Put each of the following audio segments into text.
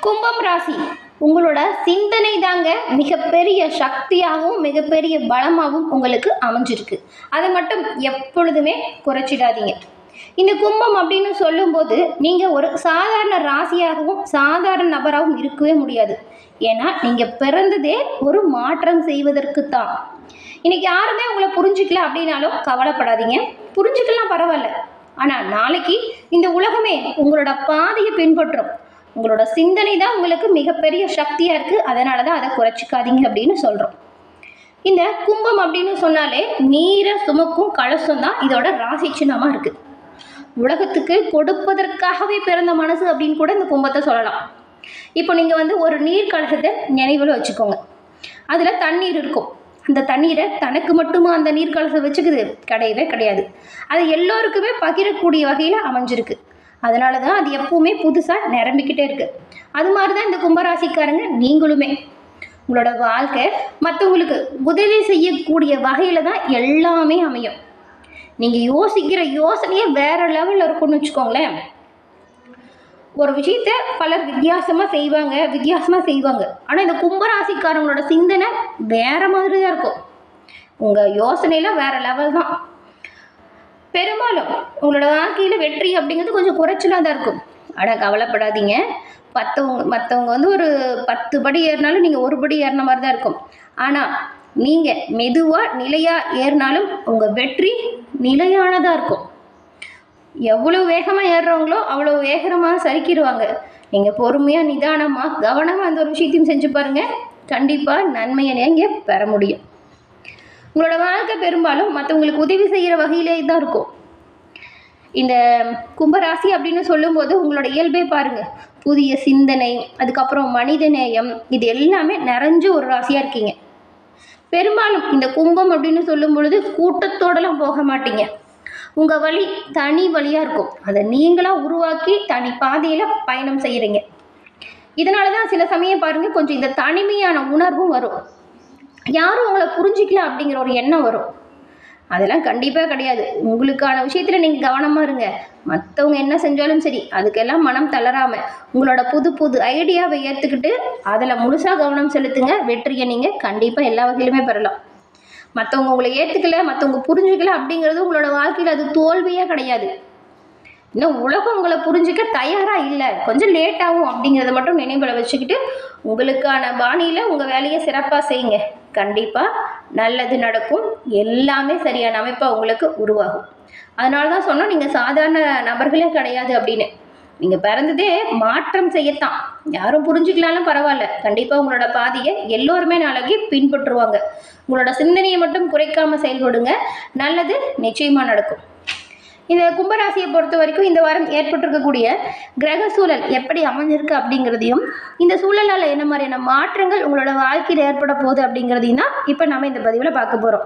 கும்பம் ராசி, உங்களோட சிந்தனை தாங்க மிகப்பெரிய சக்தியாகவும் மிகப்பெரிய பலமாகவும் உங்களுக்கு அமைஞ்சிருக்கு. அதை மட்டும் எப்பொழுதுமே குறைச்சிடாதீங்க. இந்த கும்பம் அப்படின்னு சொல்லும்போது நீங்கள் ஒரு சாதாரண ராசியாகவும் சாதாரண நபராகவும் இருக்கவே முடியாது. ஏன்னா நீங்கள் பிறந்ததே ஒரு மாற்றம் செய்வதற்கு தான். இன்னைக்கு யாருமே உங்களை புரிஞ்சுக்கல அப்படின்னாலும் கவலைப்படாதீங்க. புரிஞ்சுக்கலாம், பரவாயில்ல. ஆனால் நாளைக்கு இந்த உலகமே உங்களோட பாதையை பின்பற்றும். உங்களோட சிந்தனை தான் உங்களுக்கு மிகப்பெரிய சக்தியாக இருக்குது. அதனால தான் அதை குறைச்சிக்காதீங்க அப்படின்னு சொல்கிறோம். இந்த கும்பம் அப்படின்னு சொன்னாலே நீரை சுமக்கும் கலசம் தான் இதோட ராசி சின்னமாக இருக்குது. உலகத்துக்கு கொடுப்பதற்காகவே பிறந்த மனசு அப்படின்னு கூட இந்த கும்பத்தை சொல்லலாம். இப்போ நீங்கள் ஒரு நீர் கலசத்தை நினைவில் வச்சுக்கோங்க. அதில் தண்ணீர் இருக்கும். அந்த தண்ணீரை தனக்கு மட்டுமா அந்த நீர் கலசம் வச்சுக்குது? கிடையவே கிடையாது. அது எல்லோருக்குமே பகிரக்கூடிய வகையில் அமைஞ்சிருக்கு. அதனால தான் அது எப்பவுமே புதுசாக நிரம்பிக்கிட்டே இருக்குது. அது மாதிரி தான் இந்த கும்பராசிக்காரங்க நீங்களுமே. உங்களோட வாழ்க்கை மற்றவங்களுக்கு உதவி செய்யக்கூடிய வகையில் தான் எல்லாமே அமையும். நீங்கள் யோசிக்கிற யோசனையே வேற லெவலில் இருக்கும்னு வச்சுக்கோங்களேன். ஒரு விஷயத்த பலர் வித்தியாசமாக செய்வாங்க. ஆனால் இந்த கும்பராசிக்காரங்களோட சிந்தனை வேற மாதிரி தான் இருக்கும். உங்கள் யோசனையெல்லாம் வேற லெவல் தான். பெரும்பாலும் உங்களோட வாழ்க்கையில் வெற்றி அப்படிங்கிறது கொஞ்சம் குறைச்சலாக தான் இருக்கும். ஆனால் கவலைப்படாதீங்க. மற்றவங்க ஒரு 10 படி ஏறினாலும் நீங்கள் ஒரு படி ஏறின மாதிரி தான் இருக்கும். ஆனால் நீங்கள் மெதுவாக நிலையாக ஏறினாலும் உங்கள் வெற்றி நிலையானதாக இருக்கும். எவ்வளோ வேகமாக ஏறுறவங்களோ அவ்வளோ வேகமாக சரிக்கிடுவாங்க. நீங்கள் பொறுமையாக நிதானமாக கவனமாக அந்த ஒரு விஷயத்தையும் செஞ்சு பாருங்கள். கண்டிப்பாக நன்மையை நீங்கள் பெற முடியும். உங்களோட வாழ்க்கை பெரும்பாலும் மற்றவங்களுக்கு உதவி செய்கிற வகையிலே தான் இருக்கும். இந்த கும்பராசி அப்படின்னு சொல்லும்போது உங்களோட இயல்பே பாருங்கள். புதிய சிந்தனை, அதுக்கப்புறம் மனித நேயம், இது எல்லாமே நிறைஞ்ச ஒரு ராசியாக இருக்கீங்க. பெரும்பாலும் இந்த கும்பம் அப்படின்னு சொல்லும் பொழுது கூட்டத்தோடலாம் போக மாட்டீங்க. உங்கள் வழி தனி வழியாக இருக்கும். அதை நீங்களாக உருவாக்கி தனி பாதையில் பயணம் செய்கிறீங்க. இதனால தான் சில சமயம் பாருங்கள், கொஞ்சம் இந்த தனிமையான உணர்வும் வரும். யாரும் உங்களை புரிஞ்சிக்கல அப்படிங்கிற ஒரு எண்ணம் வரும். அதெல்லாம் கண்டிப்பாக கிடையாது. உங்களுக்கான விஷயத்தில் நீங்கள் கவனமாக இருங்க. மற்றவங்க என்ன செஞ்சாலும் சரி, அதுக்கெல்லாம் மனம் தளராமல் உங்களோட புது ஐடியாவை ஏற்றுக்கிட்டு அதில் முழுசாக கவனம் செலுத்துங்க. வெற்றியை நீங்கள் கண்டிப்பாக எல்லா வகையிலுமே பெறலாம். மற்றவங்க உங்களை ஏற்றுக்கல, மற்றவங்க புரிஞ்சுக்கல அப்படிங்கிறது உங்களோட வாழ்க்கையில் அது தோல்வியே கிடையாது. இன்னும் உலகம் உங்களை புரிஞ்சிக்க தயாராக இல்லை, கொஞ்சம் லேட்டாகும் அப்படிங்கிறத மட்டும் நினைவில் வச்சுக்கிட்டு உங்களுக்கான பாணியில் உங்கள் வேலையை சிறப்பாக செய்யுங்க. கண்டிப்பாக நல்லது நடக்கும். எல்லாமே சரியான அமைப்பாக உங்களுக்கு உருவாகும். அதனால தான் சொன்னால் நீங்கள் சாதாரண நபர்களே கிடையாது அப்படின்னு. நீங்கள் பிறந்ததே மாற்றம் செய்யத்தான். யாரும் புரிஞ்சுக்கலாலும் பரவாயில்ல. கண்டிப்பாக உங்களோட பாதையை எல்லோருமே நாளைக்கு பின்பற்றுவாங்க. உங்களோட சிந்தனையை மட்டும் குறைக்காமல் செயல்படுங்க. நல்லது நிச்சயமாக நடக்கும். இந்த கும்பராசியை பொறுத்த வரைக்கும் இந்த வாரம் ஏற்பட்டிருக்கக்கூடிய கிரக சூழல் எப்படி அமைஞ்சிருக்கு அப்படிங்கிறதையும், இந்த சூழலால் என்ன மாதிரியான மாற்றங்கள் உங்களோட வாழ்க்கையில் ஏற்பட போகுது அப்படிங்கிறதையும் தான் இப்போ நம்ம இந்த பதிவில் பார்க்க போகிறோம்.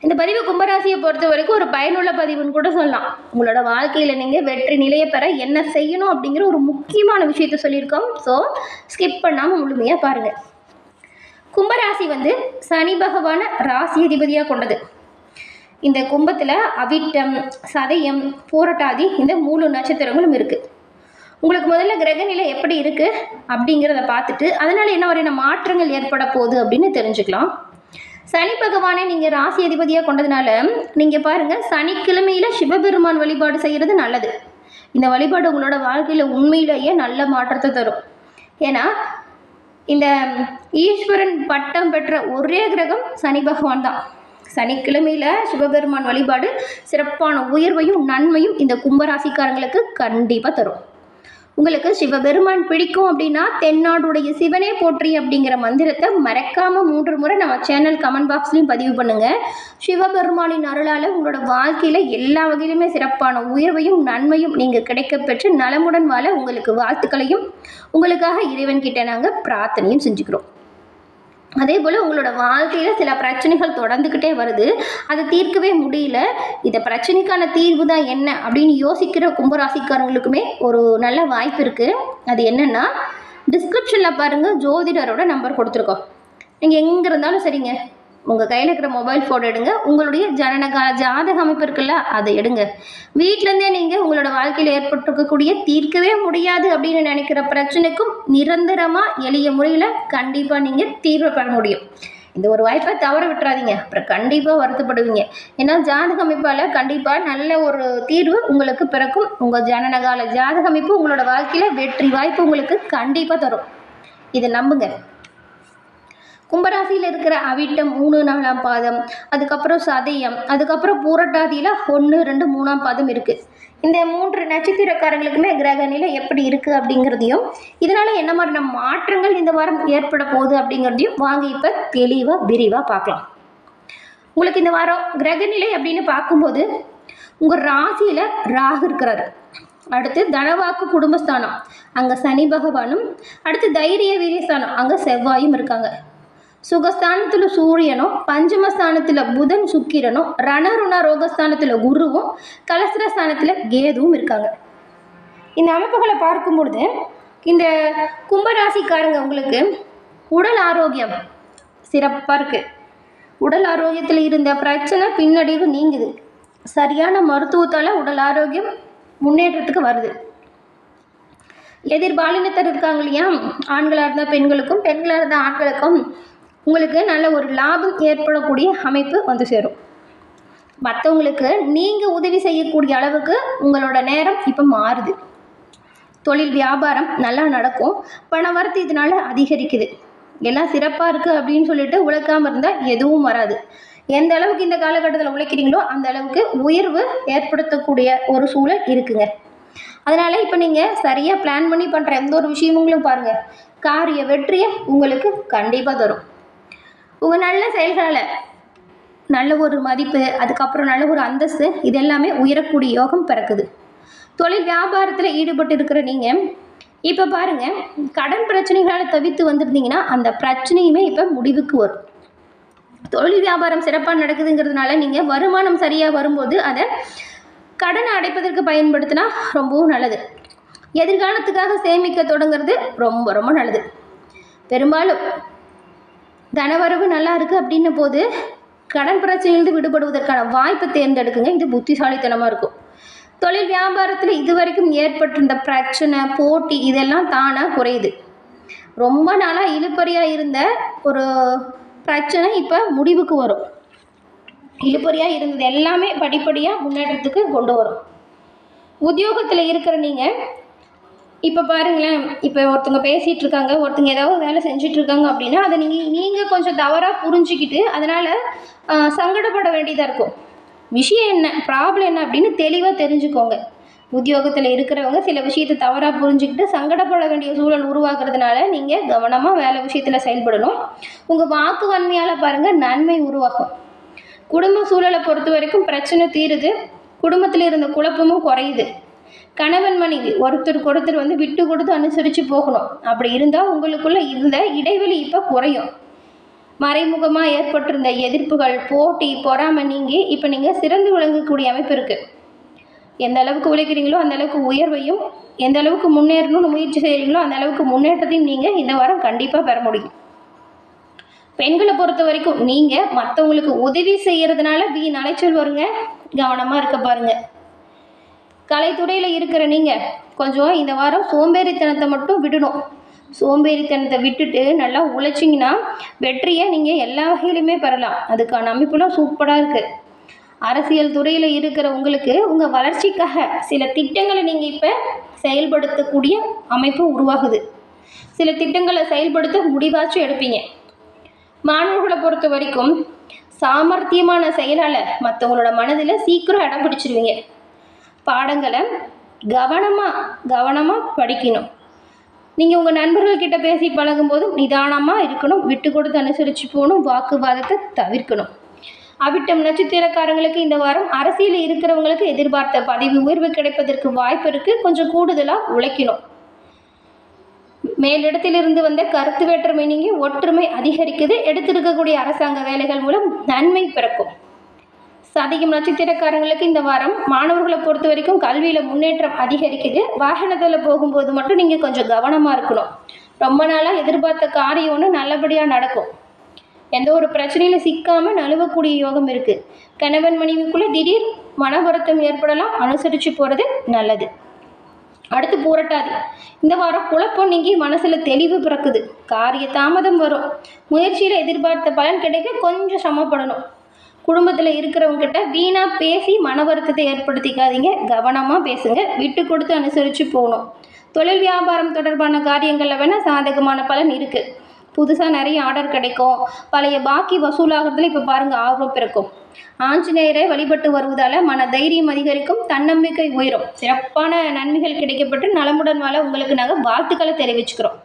இந்த பதிவு கும்பராசியை பொறுத்த வரைக்கும் ஒரு பயனுள்ள பதிவுன்னு கூட சொல்லலாம். உங்களோட வாழ்க்கையில் நீங்கள் வெற்றி நிலையை பெற என்ன செய்யணும் அப்படிங்கிற ஒரு முக்கியமான விஷயத்த சொல்லியிருக்கோம். ஸோ ஸ்கிப் பண்ணாமல் முழுமையாக பாருங்கள். கும்பராசி சனி பகவான ராசி அதிபதியாக கொண்டது. இந்த கும்பத்தில் அவிட்டம், சதயம், பூரட்டாதி இந்த 3 நட்சத்திரங்களும் இருக்குது. உங்களுக்கு முதல்ல கிரகநிலை எப்படி இருக்குது அப்படிங்கிறத பார்த்துட்டு அதனால் என்ன வரையான மாற்றங்கள் ஏற்பட போகுது அப்படின்னு தெரிஞ்சுக்கலாம். சனி பகவானை நீங்கள் ராசி அதிபதியாக கொண்டதுனால நீங்கள் பாருங்கள், சனிக்கிழமையில் சிவபெருமான் வழிபாடு செய்கிறது நல்லது. இந்த வழிபாடு உங்களோட வாழ்க்கையில் உண்மையிலேயே நல்ல மாற்றத்தை தரும். ஏன்னா இந்த ஈஸ்வரன் பட்டம் பெற்ற ஒரே கிரகம் சனி பகவான் தான். சனிக்கிழமையில் சிவபெருமான் வழிபாடு சிறப்பான உயர்வையும் நன்மையும் இந்த கும்பராசிக்காரங்களுக்கு கண்டிப்பாக தரும். உங்களுக்கு சிவபெருமான் பிடிக்கும் அப்படின்னா தென்னாடுடைய சிவனே போற்றி அப்படிங்கிற மந்திரத்தை மறக்காமல் 3 முறை நம்ம சேனல் கமெண்ட் பாக்ஸ்லையும் பதிவு பண்ணுங்கள். சிவபெருமானின் அருளால் உங்களோட வாழ்க்கையில் எல்லா வகையிலுமே சிறப்பான உயர்வையும் நன்மையும் நீங்கள் கிடைக்க பெற்று நலமுடன் வாழ உங்களுக்கு வாழ்த்துக்களையும் உங்களுக்காக இறைவன்கிட்ட நாங்கள் பிரார்த்தனையும் செஞ்சுக்கிறோம். அதே போல் உங்களோட வாழ்க்கையில் சில பிரச்சனைகள் தொடர்ந்துக்கிட்டே வருது, அதை தீர்க்கவே முடியல. இந்த பிரச்சனைக்கான தீர்வு தான் என்ன அப்படின்னு யோசிக்கிற கும்பராசிக்காரங்களுக்குமே ஒரு நல்ல வாய்ப்பு இருக்குது. அது என்னென்னா, டிஸ்கிரிப்ஷனில் பாருங்கள், ஜோதிடரோட நம்பர் கொடுத்துருக்கோம். நீங்கள் எங்கே இருந்தாலும் சரிங்க, உங்கள் கையில் இருக்கிற மொபைல் ஃபோன் எடுங்க, உங்களுடைய ஜனனகால ஜாதக அமைப்பு இருக்குல்ல அதை எடுங்க. வீட்டிலேருந்தே நீங்கள் உங்களோட வாழ்க்கையில் ஏற்பட்டிருக்கக்கூடிய தீர்க்கவே முடியாது அப்படின்னு நினைக்கிற பிரச்சனைக்கும் நிரந்தரமாக எளிய முறையில் கண்டிப்பாக நீங்கள் தீர்வு பெற முடியும். இந்த ஒரு வாய்ப்பை தவற விட்டுறாதீங்க, அப்புறம் கண்டிப்பாக வருத்தப்படுவீங்க. ஏன்னா ஜாதக அமைப்பால் கண்டிப்பாக நல்ல ஒரு தீர்வு உங்களுக்கு பிறக்கும். உங்கள் ஜனனகால ஜாதக அமைப்பு உங்களோட வாழ்க்கையில் வெற்றி வாய்ப்பு உங்களுக்கு கண்டிப்பாக தரும். இதை நம்புங்க. கும்பராசியில் இருக்கிற அவிட்டம் 3, 4ஆம் பாதம், அதுக்கப்புறம் சதயம், அதுக்கப்புறம் பூரட்டாதியில் 1, 2, 3ஆம் பாதம் இருக்குது. இந்த 3 நட்சத்திரக்காரங்களுக்குமே கிரக நிலை எப்படி இருக்குது அப்படிங்கிறதையும் இதனால் என்ன மாதிரியான மாற்றங்கள் இந்த வாரம் ஏற்பட போகுது அப்படிங்கிறதையும் வாங்க இப்போ தெளிவாக விரிவாக பார்க்கலாம். உங்களுக்கு இந்த வாரம் கிரக நிலை அப்படின்னு பார்க்கும்போது உங்கள் ராசியில் ராகு இருக்கிறாரு. அடுத்து தனவாக்கு குடும்பஸ்தானம், அங்கே சனி பகவானும், அடுத்து தைரிய வீரியஸ்தானம், அங்கே செவ்வாயும் இருக்காங்க. சுகஸ்தானத்தில் சூரியனும், பஞ்சமஸ்தானத்தில் புதன் சுக்கிரனும், ரணருண ரோகஸ்தானத்தில் குருவும், கலஸ்திரஸ்தானத்தில் கேதுவும் இருக்காங்க. இந்த அமைப்புகளை பார்க்கும் பொழுது இந்த கும்பராசிக்காரங்க உங்களுக்கு உடல் ஆரோக்கியம் சிறப்பாக இருக்குது. உடல் ஆரோக்கியத்தில் இருந்த பிரச்சனை பின்னடைவு நீங்குது. சரியான மருத்துவத்தால் உடல் ஆரோக்கியம் முன்னேற்றத்துக்கு வருது. எதிர்பாலினத்தர் இருக்காங்க இல்லையா, ஆண்களாக இருந்தால் பெண்களுக்கும், பெண்களாக இருந்தால் ஆண்களுக்கும் உங்களுக்கு நல்ல ஒரு லாபம் ஏற்படக்கூடிய அமைப்பு வந்து சேரும். மற்றவங்களுக்கு நீங்கள் உதவி செய்யக்கூடிய அளவுக்கு உங்களோட நேரம் இப்போ மாறுது. தொழில் வியாபாரம் நல்லா நடக்கும். பண வரத்து இதனால் அதிகரிக்குது. எல்லாம் சிறப்பாக இருக்குது அப்படின்னு சொல்லிட்டு உழைக்காமல் இருந்தால் எதுவும் வராது. எந்த அளவுக்கு இந்த காலகட்டத்தில் உழைக்கிறீங்களோ அந்த அளவுக்கு உயர்வு ஏற்படுத்தக்கூடிய ஒரு சூழல் இருக்குங்க. அதனால் இப்போ நீங்கள் சரியாக பிளான் பண்ணி பண்ணுற எந்த ஒரு விஷயமுங்களும் பாருங்கள், காரிய வெற்றியை உங்களுக்கு கண்டிப்பாக தரும். உங்கள் நல்ல செயல்களால் நல்ல ஒரு மதிப்பு, அதுக்கப்புறம் நல்ல ஒரு அந்தஸ்து, இது எல்லாமே உயரக்கூடிய யோகம் பிறக்குது. தொழில் வியாபாரத்தில் ஈடுபட்டு இருக்கிற நீங்கள் இப்போ பாருங்கள், கடன் பிரச்சனைகளால் தவிர்த்து வந்திருந்தீங்கன்னா அந்த பிரச்சனையுமே இப்போ முடிவுக்கு வரும். தொழில் வியாபாரம் சிறப்பாக நடக்குதுங்கிறதுனால நீங்கள் வருமானம் சரியாக வரும்போது அதை கடனை அடைப்பதற்கு பயன்படுத்தினா ரொம்பவும் நல்லது. எதிர்காலத்துக்காக சேமிக்க தொடங்குறது ரொம்ப ரொம்ப நல்லது. பெரும்பாலும் தனவரவு நல்லா இருக்குது அப்படின்ன போது கடன் பிரச்சனையிலிருந்து விடுபடுவதற்கான வாய்ப்பை தேர்ந்தெடுக்குங்க. இது புத்திசாலித்தனமாக இருக்கும். தொழில் வியாபாரத்தில் இதுவரைக்கும் ஏற்பட்டிருந்த பிரச்சனை, போட்டி இதெல்லாம் தானாக குறையுது. ரொம்ப நாளாக இழுபறியாக இருந்த ஒரு பிரச்சனை இப்போ முடிவுக்கு வரும். இழுபறியாக இருந்தது எல்லாமே படிப்படியாக முன்னேற்றத்துக்கு கொண்டு வரும். உத்தியோகத்தில் இருக்கிற நீங்கள் இப்போ பாருங்களேன், இப்போ ஒருத்தங்க பேசிகிட்டு இருக்காங்க, ஒருத்தங்க ஏதாவது வேலை செஞ்சிட்ருக்காங்க அப்படின்னா அதை நீங்கள் கொஞ்சம் தவறாக புரிஞ்சுக்கிட்டு அதனால் சங்கடப்பட வேண்டியதாக இருக்கும். விஷயம் என்ன, ப்ராப்ளம் என்ன அப்படின்னு தெளிவாக தெரிஞ்சுக்கோங்க. உத்தியோகத்தில் இருக்கிறவங்க சில விஷயத்தை தவறாக புரிஞ்சுக்கிட்டு சங்கடப்பட வேண்டிய சூழல் உருவாக்குறதுனால நீங்கள் கவனமாக வேலை விஷயத்தில் செயல்படணும். உங்கள் வாக்கு வன்மையால் பாருங்கள் நன்மை உருவாகும். குடும்ப சூழலை பொறுத்த வரைக்கும் பிரச்சனை தீருது. குடும்பத்தில் இருந்த குழப்பமும் குறையுது. கணவன் மனைவி ஒருத்தருக்கு ஒருத்தர் விட்டு கொடுத்து அனுசரித்து போகணும். அப்படி இருந்தால் உங்களுக்குள்ள இருந்த இடைவெளி இப்போ குறையும். மறைமுகமாக ஏற்பட்டிருந்த எதிர்ப்புகள், போட்டி, பொறாமை நீங்கி இப்போ நீங்கள் சிறந்து விளங்கக்கூடிய அமைப்பு இருக்குது. எந்த அளவுக்கு உழைக்கிறீங்களோ அந்த அளவுக்கு உயர்வையும், எந்த அளவுக்கு முன்னேறணும்னு முயற்சி செய்கிறீங்களோ அந்த அளவுக்கு முன்னேற்றத்தையும் நீங்கள் இந்த வாரம் கண்டிப்பாக பெற முடியும். பெண்களை பொறுத்த வரைக்கும் நீங்கள் மற்றவங்களுக்கு உதவி செய்கிறதுனால வீண் அலைச்சல் வருங்க, கவனமாக இருக்க பாருங்கள். கலைத்துறையில் இருக்கிற நீங்கள் கொஞ்சம் இந்த வாரம் சோம்பேறித்தனத்தை மட்டும் விடணும். சோம்பேறித்தனத்தை விட்டுட்டு நல்லா உழைச்சிங்கன்னா வெற்றியை நீங்கள் எல்லா வகையிலுமே பெறலாம். அதுக்கான அமைப்புலாம் சூப்பராக இருக்குது. அரசியல் துறையில் இருக்கிற உங்களுக்கு உங்கள் வளர்ச்சிக்காக சில திட்டங்களை நீங்கள் இப்போ செயல்படுத்தக்கூடிய அமைப்பு உருவாகுது. சில திட்டங்களை செயல்படுத்த முடிவாச்சும் எடுப்பீங்க. மாணவர்களை பொறுத்த வரைக்கும் சாமர்த்தியமான செயலால் மற்றவங்களோட மனதில் சீக்கிரம் இடம் பிடிச்சிருவீங்க. பாடங்களை கவனமாக படிக்கணும். நீங்கள் உங்கள் நண்பர்கள்கிட்ட பேசி பழகும்போதும் நிதானமாக இருக்கணும். விட்டு கொடுத்து அனுசரித்து போகணும். வாக்குவாதத்தை தவிர்க்கணும். அவிட்டம் நட்சத்திரக்காரங்களுக்கு இந்த வாரம் அரசியலில் இருக்கிறவங்களுக்கு எதிர்பார்த்த பதவி உயர்வு கிடைப்பதற்கு வாய்ப்பு இருக்குது. கொஞ்சம் கூடுதலாக உழைக்கணும். மேலிடத்திலிருந்து வந்த கருத்து வேற்றுமை நீங்கி ஒற்றுமை அதிகரிக்குது. எடுத்திருக்கக்கூடிய அரசாங்க வேலைகள் மூலம் நன்மை பிறக்கும். சதயம் நட்சத்திரக்காரங்களுக்கு இந்த வாரம் மாணவர்களை பொறுத்த வரைக்கும் கல்வியில் முன்னேற்றம் அதிகரிக்குது. வாகனத்தில் போகும்போது மட்டும் நீங்கள் கொஞ்சம் கவனமாக இருக்கணும். ரொம்ப நாளாக எதிர்பார்த்த காரியம் ஒன்று நல்லபடியாக நடக்கும். எந்த ஒரு பிரச்சனையில் சிக்காமல் நழுவக்கூடிய யோகம் இருக்குது. கணவன் மனைவிக்குள்ளே திடீர் மன வருத்தம் ஏற்படலாம், அனுசரித்து போகிறது நல்லது. அடுத்து பூரட்டாதி. இந்த வாரம் குழப்பம் நீங்கி மனசில் தெளிவு பிறக்குது. காரிய தாமதம் வரும். முயற்சியில் எதிர்பார்த்த பலன் கிடைக்க கொஞ்சம் சிரமப்படணும். குடும்பத்தில் இருக்கிறவங்ககிட்ட வீணாக பேசி மன வருத்தத்தை ஏற்படுத்திக்காதீங்க. கவனமாக பேசுங்க. விட்டு கொடுத்து அனுசரித்து போகணும். தொழில் வியாபாரம் தொடர்பான காரியங்களில் வேணால் சாதகமான பலன் இருக்குது. புதுசாக நிறைய ஆர்டர் கிடைக்கும். பழைய பாக்கி வசூலாகிறதுல இப்போ பாருங்கள் ஆர்வம் பிறக்கும். ஆஞ்சநேயரை வழிபட்டு வருவதால் மன தைரியம் அதிகரிக்கும், தன்னம்பிக்கை உயரும். சிறப்பான நன்மைகள் கிடைக்கப்பட்டு நலமுடன் வாழ உங்களுக்கு நாங்கள் வாழ்த்துக்களை தெரிவிச்சுக்கிறோம்.